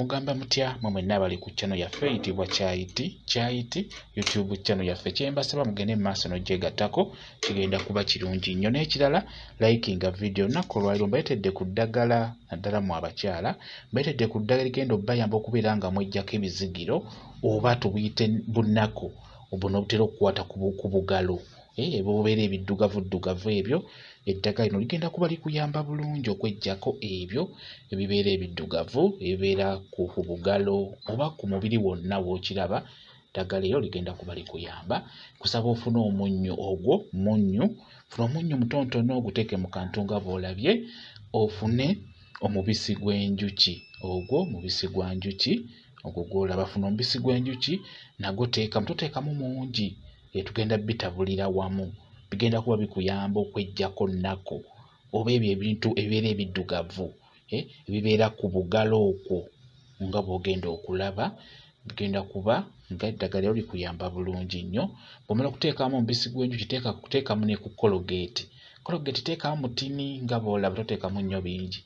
Mugamba mutya mwenna abali ku channel yaffe eyitibwa Kyayiti YouTube channel yaffe. Kyembasaba mugende mu maaso n'ogyegattako kigenda kuba kirungi nnyo. N'ekirala likinga video nako olwaliro mbayitedde ku ddagala naddala mu abakyala mbayitedde ku ddagala ligenda obbayamba okubeera nga mwejjako ebizigiro oba tubuyite bunnako obuno obutera okukwata ku bugalo ebibeera ebiddugavu ebyo. Eddagala lino ligenda kuba likuyamba bulungi okwejjako ebyo ebibeera ebiddugavu ebibeera ku bugalo oba ku mubiri wonna w'okiraba. Eddagala eryo ligenda kuba likuyamba. Kusaba ofune omunnyo ogwo funa omunnyo mutonotono oguteeke mu kantu nga bw'olabye, ofune omubisi gw'enjuki ogwo mubisi gwa njuki ogwo gw'olaba. Funa omubisi gw'enjuki nagwo teekamu, toteekamu mungi tugenda bitabulira wamu. Bigenda kuba bikuyamba okwejjako nnako oba ebyo ebintu ebibeera ebiddugavu ebibeera ku bugalo okwo nga bw'ogenda okulaba. Bigenda kuba nga eddagala lyo likuyamba bulungi nnyo. Bw'omala okuteekamu omubisi gw'enjuki teekamu ne ku Colgate teekamu mutini nga bw'olaba, toteekamu nnyo bingi,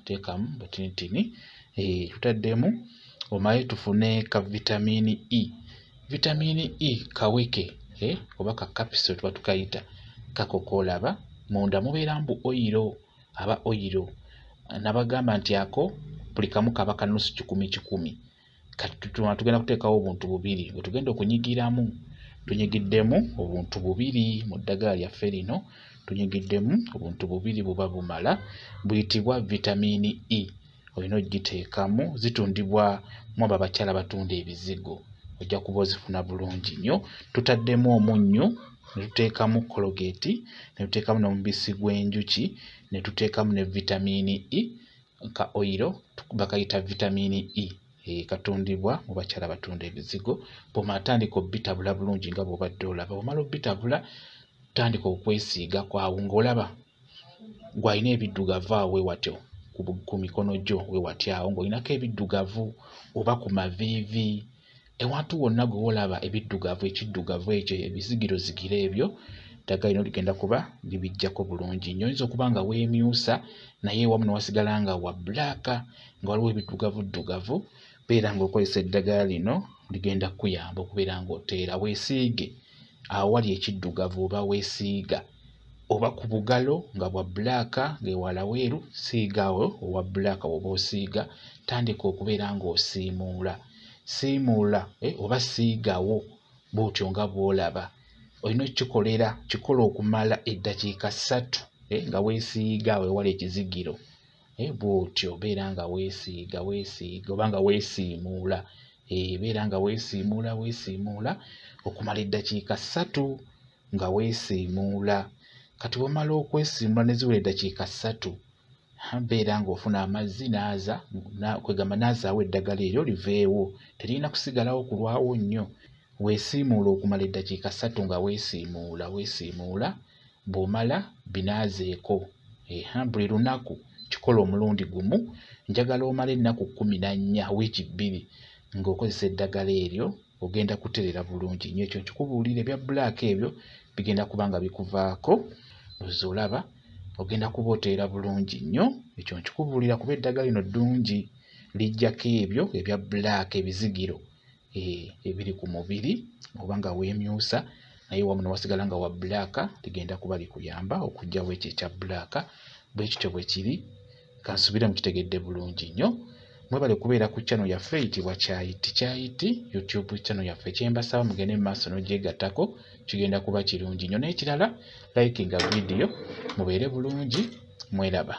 teekamu butinitini. Tutaddemu omaye tufune ka vitamini E. Vitamini E kaweke oba ka capsule tuba tukayita kako koolaba munda mubeera mbu oyiro nabagamba nti ako buli kamu kaba kanusu 10 kati tugenda kuteekawo obuntu bubiri bwe tugenda okunyigiramu. Tunyigiddemu obuntu bubiri mu ddagala lyaffe lino, tunyigiddemu obuntu bubiri buba bumala, buyitibwa vitamini E. Olina ogiteekamu, zitundibwa mu abo abakyala batunda ebizigo, ojja kuba ozifuna bulungi nnyo. Tutaddemu omunnyo ne tuteekamu Colgate ne tuteekamu n'omubisi gw'enjuki ne tuteekamu ne vitamini E ka oyiro bakayita vitamini E katundibwa mu bakyala batunda ebizigo. Bw'omala tandika obbitabula bulungi nga bw'obadde olaba. Bw'omala obbitabula tandika okwesiigako awo ng'olaba gw'alina ebiddugavu awo watyo ku mikono gyo wewatyawo ng'olinako ebiddugavu oba ku maviivi ewantu wonna gwe wolaba ekiddugavu ekyo ebizigirozigiro ebyo, eddagala lino ligenda kuba libijjako bulungi nnyo. Oyinza okuba nga weemyusa naye wamu newasigala nga wa bbulaaka nga waliwo ebiddugavu beera ng'okozesa eddagala lino ligenda kukuyamba okubeera ng'oteera weesiige awo wali ekiddugavu oba weesiiga oba ku bugalo nga bwa bbulaaka ng'ewala weeru siigawo owa bbulaaka oba osiiga. Tandika okubeera ng'osiimuula oba siigawo bw'otyo nga bw'olaba. Olina okkikolera kikola okumala eddakiika 3 nga weesiiga wewala ekizigiro bw'otyo beera nga weesiiga oba nga weesiimuula beera nga weesiimuula okumala eddakiika 3 nga weesiimuula. Kati bw'omala okwesiimuula ne ziwera eddakiika 3 beera ng'ofuna amazzi kwegamba naazaawo eddagala eryo liveewo, teririna kusigalawo kulwawo nnyo. Weesiimuula okumala eddakiika 3 nga weesiimuula bw'omala binaazeeko buli lunaku kikola omulundi gumu. Njagala omala ennaku 14 wiiki 2 ng'okozesa eddagala eryo, ogenda kutereera bulungi nnyo. Ekyo nkikubuulira ebya bbulaaka ebyo bigenda kuba nga bikuvaako oze olaba ogenda kuba oteera bulungi nnyo. Ekyo nkikubuulira kuba eddagala lino ddungi lijjako ebyo ebya bbulaaka ebizigiro ebiri ku mubiri oba nga weemyusa naye wamu newasigala nga wa bbulaaka ligenda kuba likuyamba okuggyawo ekyo ekya bbulaaka. Bwe kityo bwe kiri, kansubire mukitegedde bulungi nnyo. Mwebale kubeera ku channel yaffe eyitibwa Kyayiti YouTube channel yaffe. Kyembasaba mugende mu maaso n'ogyegattako kigenda kuba kirungi nnyo. N'ekirala likinga video mubeere bulungi, mweraba.